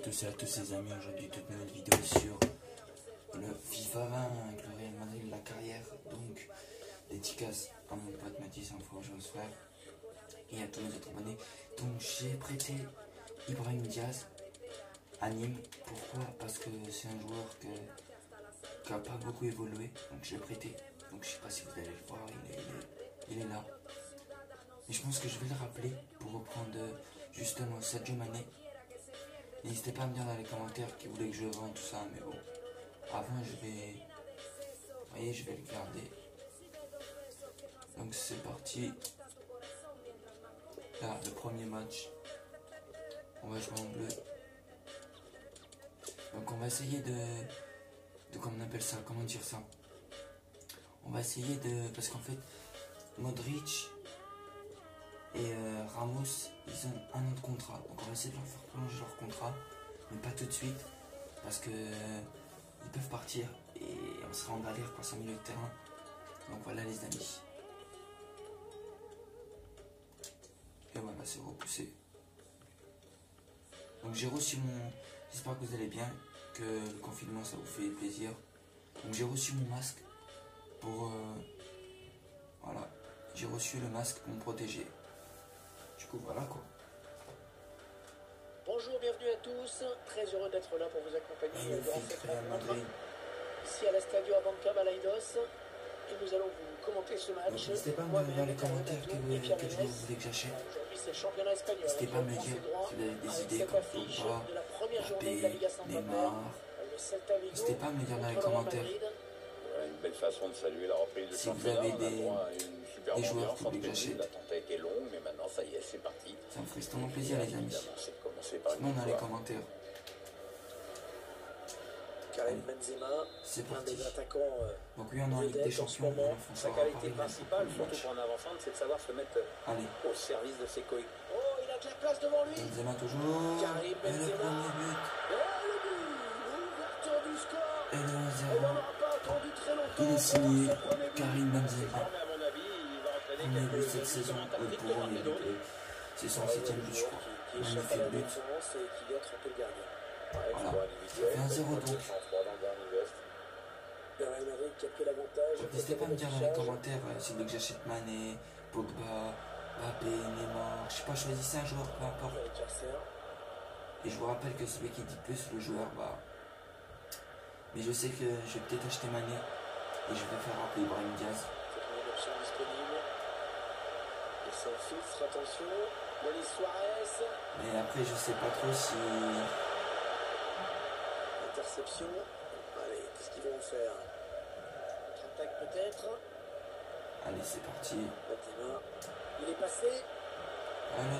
tous et à tous les amis, aujourd'hui toute nouvelle vidéo sur le FIFA 20 avec le Real Madrid, la carrière. Donc dédicace à mon pote Mathis, Info frère, et à tous les autres abonnés. Donc j'ai prêté Ibrahim Diaz à Nîmes. Pourquoi? Parce que c'est un joueur qui n'a pas beaucoup évolué, donc je l'ai prêté. Donc je sais pas si vous allez le voir, il est là. Et je pense que je vais le rappeler pour reprendre justement Sadio Mané. N'hésitez pas à me dire dans les commentaires qui voulait que je vende tout ça, mais bon. Avant je vais... Vous voyez, je vais le garder. Donc c'est parti. Là, le premier match. On va jouer en bleu. Donc on va essayer de comment on appelle ça, comment dire ça. On va essayer de... Parce qu'en fait, Modric et Ramos, ils ont un an de contrat. Donc on va essayer de leur faire prolonger leur contrat. Mais pas tout de suite. Parce que ils peuvent partir. Et on sera en galère pour un milieu de terrain. Donc voilà les amis. Et voilà, c'est repoussé. Donc j'ai reçu mon... J'espère que vous allez bien. Que le confinement ça vous fait plaisir. Donc j'ai reçu mon masque. Pour... voilà. J'ai reçu le masque pour me protéger. Du coup, voilà quoi. Bonjour, bienvenue à tous. Très heureux d'être là pour vous accompagner durant cette rencontre ici à la Stadio Abanca Balaidos. Et nous allons vous commenter ce match. N'hésitez pas à me dire dans les commentaires quel joueur vous voulez que j'achète. Aujourd'hui, c'est le championnat espagnol. N'hésitez pas à me dire si vous avez des idées comme Pogba, Mbappé, Neymar. N'hésitez pas à me dire dans les commentaires. Une belle façon de saluer la reprise du championnat. Si vous avez des joueurs que vous voulez que j'achète. La tente a été longue, mais maintenant ça y est, c'est parti. Ça me ferait extrêmement plaisir les amis. Sinon dans les commentaires. Karim Benzema, c'est un parti. des attaquants. Donc oui, on a en Ligue des Champions. Sa qualité principale, surtout pour un avant-centre, c'est de savoir se mettre au service de ses coéquipiers. Oh, il a de la place devant lui. Benzema toujours. Karim Et le Benzema. premier but. Et le but, l'ouverture du score. Et le On 1-0. n'aura pas attendu très longtemps. Il est signé Karim Benzema. À mon avis, il va entraîner Premier but quelques cette saison. Pour lui, c'est son 7ème but, je crois. Magnifique but. Voilà. Ça fait 1-0 donc. N'hésitez pas à me dire dans les commentaires si vous voulez que j'achète Mané, Pogba, Mbappé, Neymar. Je sais pas, choisissez un joueur, peu importe. Et je vous rappelle que celui qui dit plus le joueur, bah. Mais je sais que je vais peut-être acheter Mané. Et je vais faire appeler Ibrahim Diaz. Attention, Luis Suarez. Mais après, je sais pas trop si. Interception. Allez, qu'est-ce qu'ils vont faire? Contre-attaque peut-être. Allez, c'est parti. Il est passé. Allez, 2-0.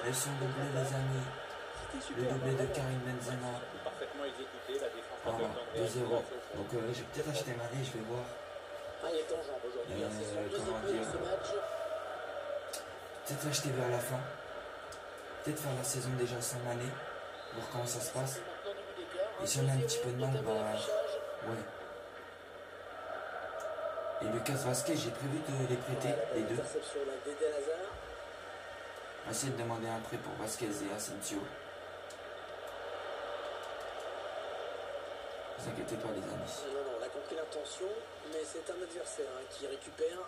Elles sont doublées, les amis. Le doublé de Karim Benzema. Parfaitement exécuté, la défense. Voilà, 2-0. Donc, je vais peut-être acheter Mané, je vais voir. Ah, il est en jambe aujourd'hui. C'est son deuxième but de ce match. Peut-être l'acheter vers la fin. Peut-être faire la saison déjà sans Mané. Voir comment ça se passe. Et si on a un petit peu de mal, bah. Ouais. Et Lucas Vazquez, j'ai prévu de les prêter, les deux. On va essayer de demander un prêt pour Vazquez et Asensio. Ne vous inquiétez pas, les amis. Non, on a compris l'intention, mais c'est un adversaire qui récupère.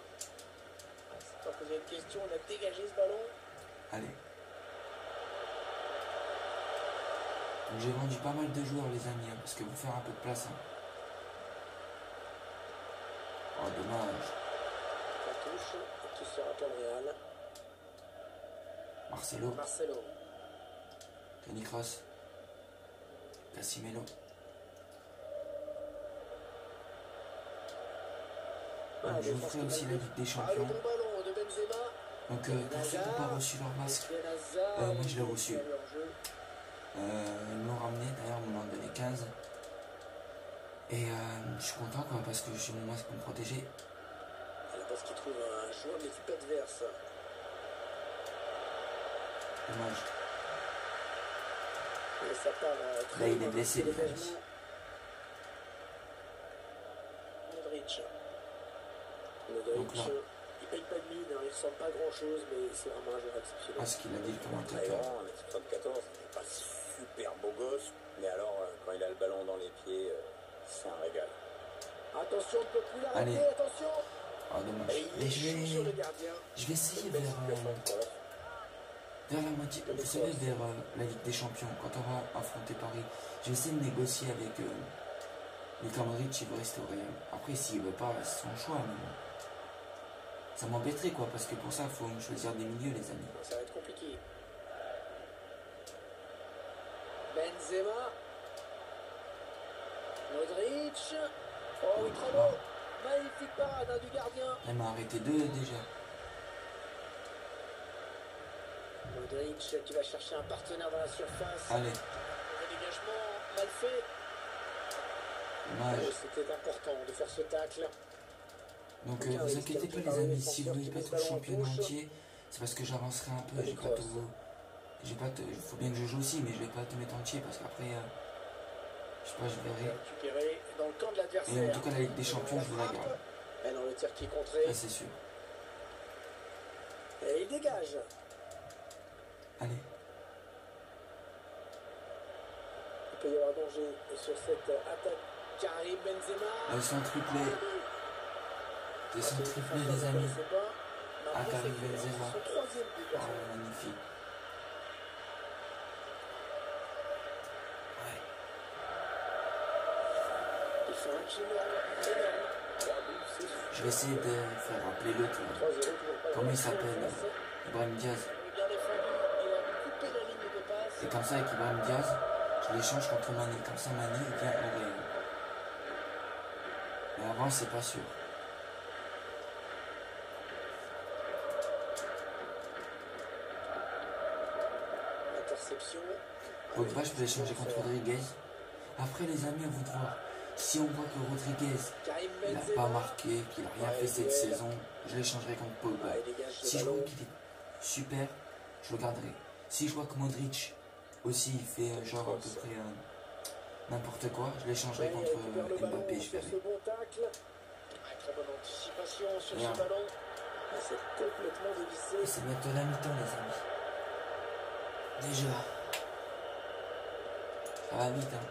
Sans poser une question, on a dégagé ce ballon. Allez. Donc j'ai vendu pas mal de joueurs, les amis, parce que vous faire un peu de place. Oh, dommage. La touche, qui sera pour le Real. Marcelo. Marcelo. Toni Kroos. Casimiro. Je vous ferai aussi la Ligue des Champions. Donc pour ceux qui n'ont pas reçu leur masque, moi je l'ai reçu. Ils m'ont ramené, d'ailleurs ils m'en ont donné 15. Et je suis content quoi, parce que j'ai mon masque pour me protéger. Parce qu'il trouve un joueur de l'équipe adverse. Dommage. Et ça part, là il est blessé les amis. Modric. Donc là. Il paye pas de mine, il ne ressemble pas grand chose, mais c'est vraiment un joueur exceptionnel. Ah, ce qu'il a dit le commentateur. 74, c'est pas si Allez. Attention. Oh, dommage. Mais je vais essayer vers la moitié. Vous savez, vers la Ligue des Champions, quand on va affronter Paris, je vais essayer de négocier avec Luka Modric, il veut rester au Real. Après, s'il veut pas, c'est son choix. Mais bon. Ça m'embêterait, quoi, parce que pour ça, il faut me choisir des milieux, les amis. Ça va être compliqué. Benzema. Modric. Oh oui, très beau. Magnifique parade du gardien. Elle m'a arrêté deux déjà. Modric qui va chercher un partenaire dans la surface. Allez. Le dégagement mal fait. C'était important de faire ce tacle. Donc vous inquiétez pas les amis, si vous ne voulez pas être champion entier, c'est parce que j'avancerai un peu. Il faut bien que je joue aussi, mais je vais pas te mettre entier parce qu'après, je sais pas, je verrai. Dans le camp de l'adversaire. Et en tout cas la Ligue des Champions, je vous la garde. Et dans le tir qui est contré. Ça c'est sûr. Et il dégage. Allez. Il peut y avoir danger sur cette attaque. Karim Benzema. Ils sont triplés. Ils sont triplés les amis. Ah, Karim Benzema. Oh, magnifique. Ouais. Il fait un énorme. Je vais essayer de faire appeler l'autre. Comment il s'appelle? Ibrahim Diaz. Et comme ça, avec Ibrahim Diaz, je l'échange contre Mané. Comme ça, Mané il vient au Real. Mais avant, c'est pas sûr. Interception. Pogba, je peux l'échanger contre Rodriguez. Après, les amis, à vous de voir. Si on voit que Rodriguez n'a pas marqué, qu'il n'a rien fait cette saison, je l'échangerai contre Pogba. Si je vois qu'il est super, je le garderai. Si je vois que Modric aussi il fait genre à peu près n'importe quoi, je l'échangerai contre Mbappé, je verrai. Très bonne anticipation sur ce ballon. C'est complètement dévissé. C'est bientôt la mi-temps les amis. Déjà. Ça va vite hein.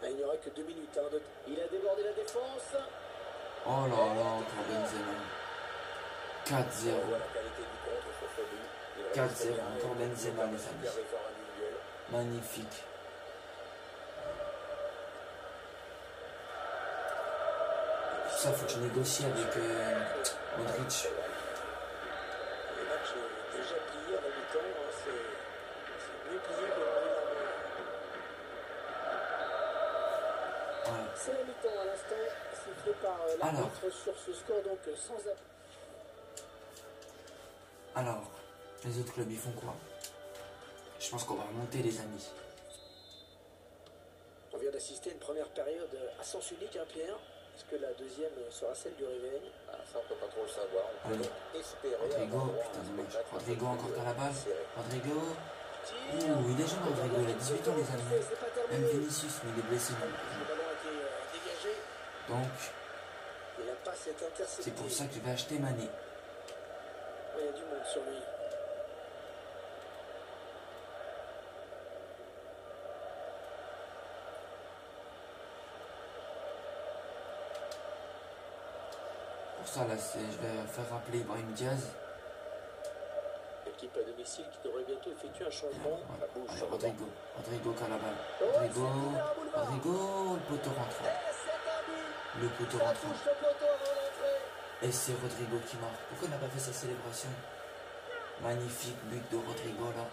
Il n'y aura que 2 minutes. Il a débordé la défense. Oh là là, encore Benzema. 4-0. 4-0, encore Benzema les amis. Magnifique. Pour ça, il faut que je négocie avec Modric. Le match est déjà plié à la mi-temps. C'est mieux plié que Ouais. C'est la mi-temps à l'instant, sifflé par l'arbitre sur ce score, donc sans appel. Alors, les autres clubs, ils font quoi? Je pense qu'on va remonter, les amis. On vient d'assister à une première période à sens unique, hein, Pierre. Est-ce que la deuxième sera celle du réveil? Ça, on peut pas trop le savoir. On peut espérer. Rodrigo, putain, dommage. Rodrigo encore qu'à la base. Rodrigo. Ouh, il est jeune, Rodrigo. Il a 18 ans, les amis. Même Vinicius, mais il est blessé. Donc, c'est pour ça que je vais acheter Mané. Il y a du monde sur lui. Pour ça, là, je vais faire rappeler Ibrahim Diaz. L'équipe à domicile qui devrait bientôt effectuer un changement. Allez, Rodrigo qui a la balle. Rodrigo, le poteau rentrant. Le poteau rentrant. Et c'est Rodrigo qui marque. Pourquoi il n'a pas fait sa célébration? Magnifique but de Rodrigo là.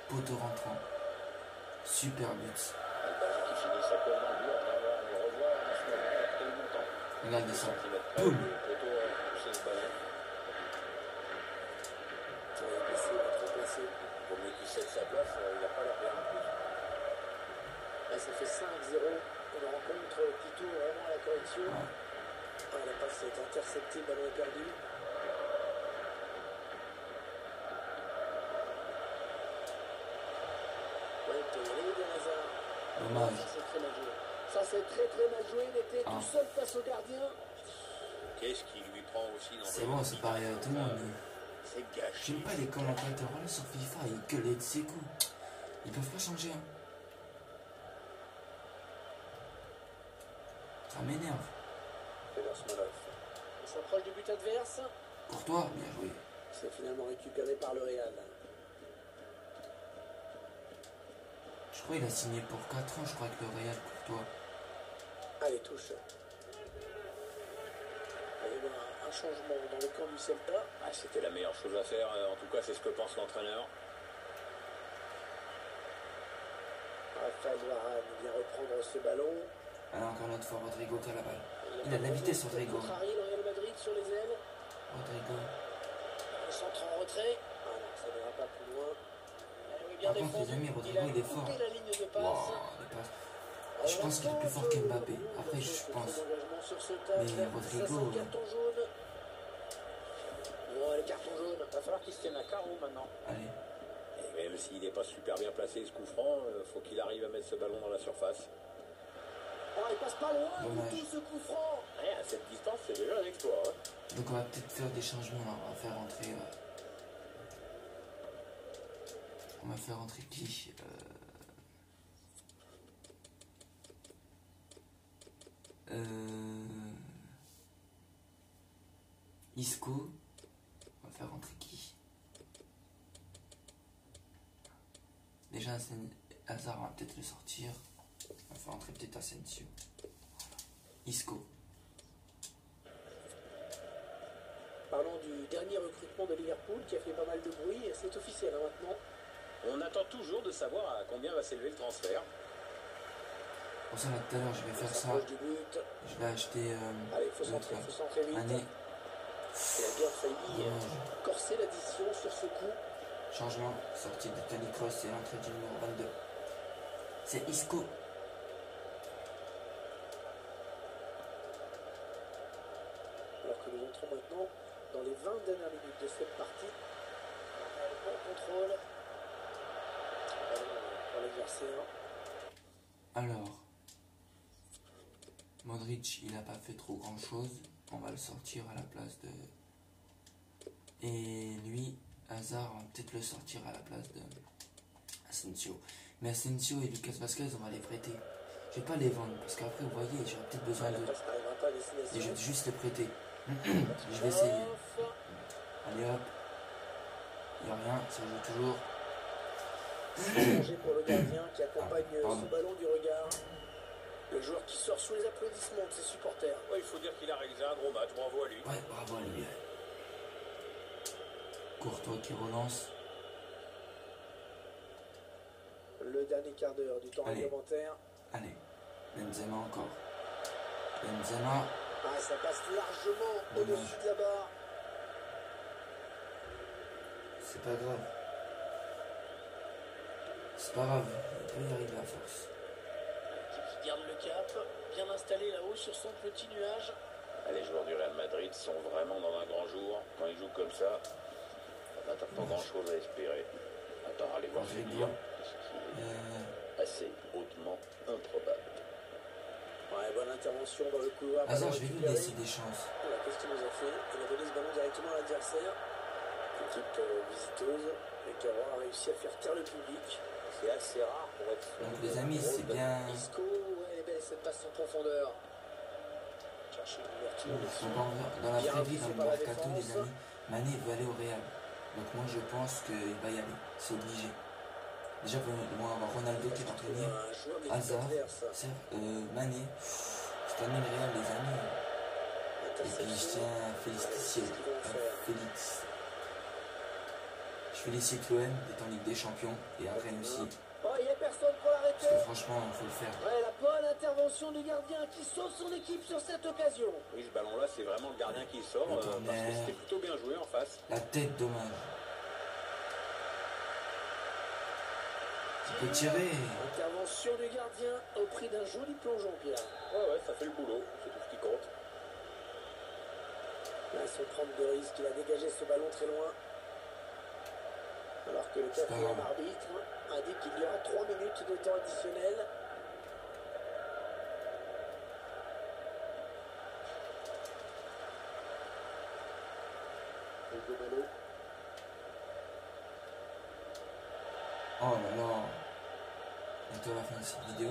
Poteau rentrant. Super but. Regardez ça. Boum. Pour mieux qu'il cède sa place, il n'a pas l'air bien en plus. Ça fait 5-0. Une rencontre qui tourne vraiment à la correction. La passe est interceptée, le ballon est perdu. Dommage. Ça c'est très mal joué. Il était tout seul face au gardien. Qu'est-ce qui lui prend aussi dans c'est bon, c'est pareil à tout le monde. C'est gâché. J'aime pas les commentateurs là sur FIFA, ils gueulent de ses coups. Ils peuvent pas changer. Hein. Ça m'énerve. On s'approche du but adverse. Courtois, bien joué. C'est finalement récupéré par le Real. Je crois qu'il a signé pour 4 ans, je crois, que le Real, Courtois. Allez, touche. Il y a eu un changement dans le camp du Celta. Ah, c'était la meilleure chose à faire, en tout cas c'est ce que pense l'entraîneur. Raphaël Varane vient reprendre ce ballon. Alors encore une autre fois, Rodrigo qui a la balle. Il a de la vitesse, Rodrigo. Contrarié le Real Madrid sur les ailes. Rodrigo. Le centre en retrait. Ah non, ça n'ira pas plus loin. Par contre, les amis, Rodrigo, il est fort. La ligne de passe. Wow, les passes. Je pense qu'il est plus fort qu'Mbappé. Après, je pense. Mais Rodrigo. Bon, les cartons jaunes. Il va falloir qu'il se tienne à carreau maintenant. Allez. Et même s'il n'est pas super bien placé, ce coup franc, faut qu'il arrive à mettre ce ballon dans la surface. Oh, il passe pas loin dommage. du tout ce coup franc. Ouais, à cette distance, c'est déjà un exploit. Hein. Donc on va peut-être faire des changements là. On va faire rentrer. On va faire rentrer qui Isco. On va faire rentrer qui? Déjà Hazard, on va peut-être le sortir. On va faire rentrer peut-être Asensio. Isco. Parlons du dernier recrutement de Liverpool qui a fait pas mal de bruit. C'est officiel hein, maintenant. On attend toujours de savoir à combien va s'élever le transfert. Pour ça, là, tout à l'heure, je vais faire ça. Je vais acheter. Allez, faut centrer vite. Année. Il a bien failli corser l'addition sur ce coup. Changement, sortie de Toni Kroos et entrée du numéro 22. C'est Isco. Alors que nous entrons maintenant dans les 20 dernières minutes de cette partie. Bon contrôle. Pour l'adversaire. Alors, Modric, il n'a pas fait trop grand chose. On va le sortir à la place de. Et lui, Hazard, on va peut-être le sortir à la place de Asensio. Mais Asensio et Lucas Vazquez, on va les prêter. Je vais pas les vendre parce qu'après, vous voyez, j'aurai peut-être besoin d'eux. Et je vais juste les prêter. Je vais essayer. Allez hop. Il n'y a rien, ça joue toujours. C'est pour le gardien qui accompagne ce ballon du regard. Le joueur qui sort sous les applaudissements de ses supporters. Ouais, il faut dire qu'il a réalisé un gros match, bravo à lui. Ouais, bravo à lui. Courtois qui relance. Le dernier quart d'heure du temps réglementaire. Allez, Benzema encore. Benzema. Ah, ça passe largement au-dessus de la barre. C'est pas grave. C'est pas grave, il peut y arriver à force. Qui garde le cap, bien installé là-haut sur son petit nuage. Les joueurs du Real Madrid sont vraiment dans un grand jour. Quand ils jouent comme ça, on n'a pas grand-chose à espérer. À part aller voir finir, ce qui est assez hautement improbable. Ouais, bonne intervention dans le couloir. Hazard, je vais lui laisser des chances. Voilà, qu'est-ce qu'il nous a fait? Il a donné ce ballon directement à l'adversaire. Équipe visiteuse, et qui aura réussi à faire taire le public. C'est assez rare pour être. Donc les amis, c'est bien. Isco, ouais, belle cette passe en profondeur. Chercher l'ouverture. Dans la vraie vie, dans le mercato, les amis, Mané veut aller au Real. Donc moi je pense qu'il va y aller. C'est obligé. Déjà, on va avoir Ronaldo qui va venir. Hazard, Mané. Cette année, le Real, les amis. Et puis je tiens à féliciter Félix. Je félicite l'OM d'être en Ligue des Champions et après aussi. Oh, il n'y a personne pour l'arrêter. Parce que franchement, il faut le faire. Ouais, la bonne intervention du gardien qui sauve son équipe sur cette occasion. Oui, ce ballon-là, c'est vraiment le gardien qui sort. Parce que c'était plutôt bien joué en face. La tête, dommage. Tu peux tirer. Intervention du gardien au prix d'un joli plongeon, Pierre. Ouais, ça fait le boulot. C'est tout ce qui compte. Là, sans prendre de risque, il a dégagé ce ballon très loin. Alors que le quatrième arbitre indique qu'il y aura 3 minutes de temps additionnel. Oh là là. Bientôt la fin de cette vidéo.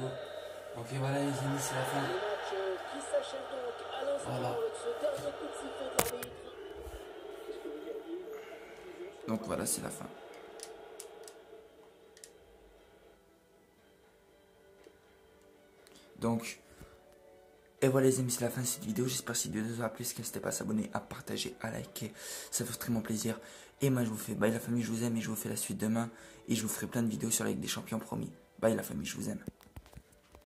Ok, voilà les amis, c'est la fin. Le match qui s'achève donc à l'instant avec ce dernier coup de sifflet de l'arbitre. Donc voilà, c'est la fin. Donc, et voilà les amis, c'est la fin de cette vidéo. J'espère que cette vidéo vous a plu. Si n'hésitez pas à s'abonner, à partager, à liker. Ça fait extrêmement plaisir. Et moi je vous fais bye la famille, je vous aime et je vous fais la suite demain. Et je vous ferai plein de vidéos sur la Ligue des Champions, promis. Bye la famille, je vous aime.